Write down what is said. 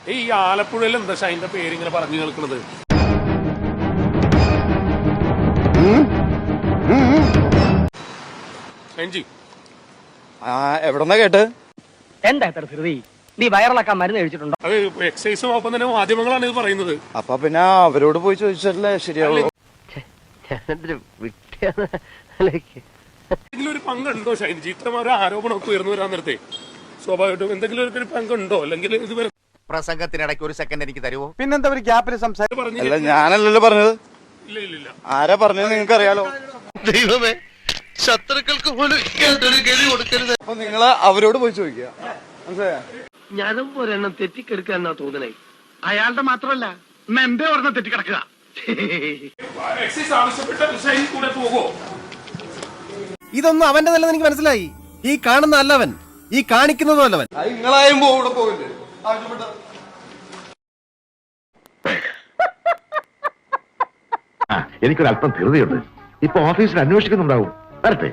ഈ ആലപ്പുഴയിൽ എന്താ ഷൈൻ്റെ പേരിങ്ങനെ പറഞ്ഞു കേൾക്കുന്നത്? എവിടെന്നാ കേട്ട്? എന്താ ഇത്ര ധൃതി? നീ വയറിളക്കാൻ മരുന്ന് കഴിച്ചിട്ടുണ്ടോ? അത് എക്സൈസും ഒപ്പം തന്നെ മാധ്യമങ്ങളാണ് ഇത് പറയുന്നത്. അപ്പൊ പിന്നെ അവരോട് പോയി ചോദിച്ചല്ലേ ശരിയാവുള്ളൂ. എന്തെങ്കിലും ഒരു പങ്കുണ്ടോ ഷൈൻജി? ഇത്തരം ഒരു ആരോപണമൊക്കെ ഉയർന്നു വരാൻ നേരത്തെ സ്വാഭാവികമായിട്ടും എന്തെങ്കിലും ഒരു പങ്കുണ്ടോ? അല്ലെങ്കിൽ ഇതുവരെ പ്രസംഗത്തിനിടയ്ക്ക് ഒരു സെക്കൻഡ് എനിക്ക് തരുമോ? പിന്നെന്താ ഒരു ഗ്യാപ്പിൽ സംസാരിച്ചു? പറഞ്ഞു? അല്ല, ഞാനല്ലല്ലോ പറഞ്ഞത്. ഇല്ല. ആരാ പറഞ്ഞത് നിങ്ങൾക്ക് അറിയാലോ. ദൈവമേ, ശത്രുക്കൾക്ക് പോലും ഗതി കൊടുക്കരുത്. അപ്പൊ നിങ്ങള് അവരോട് പോയി ചോദിക്കുക. മനസ്സിലായോ? ഞാനും ഒരെണ്ണം തെറ്റിക്കെടുക്കാന്നാ തോന്നണേ. അയാളുടെ മാത്രമല്ല എന്റെ ഒരെണ്ണം തെറ്റിക്കിടക്കുക. എക്സൈസ് ആവശ്യപ്പെട്ട ഷൈൻ കൂടെ പോകുമോ? ഇതൊന്നും അവന്റെ നല്ലത് എനിക്ക് മനസ്സിലായി. ഈ കാണുന്ന അല്ലവൻ, ഈ കാണിക്കുന്നതും അല്ലവൻ. നിങ്ങളായും ഇവിടെ പോകില്ലേ ആവശ്യപ്പെട്ട? എനിക്കൊരല്പം ധൃതിയുണ്ട്. ഇപ്പൊ ഓഫീസിൽ അന്വേഷിക്കുന്നുണ്ടാവും. വരട്ടെ.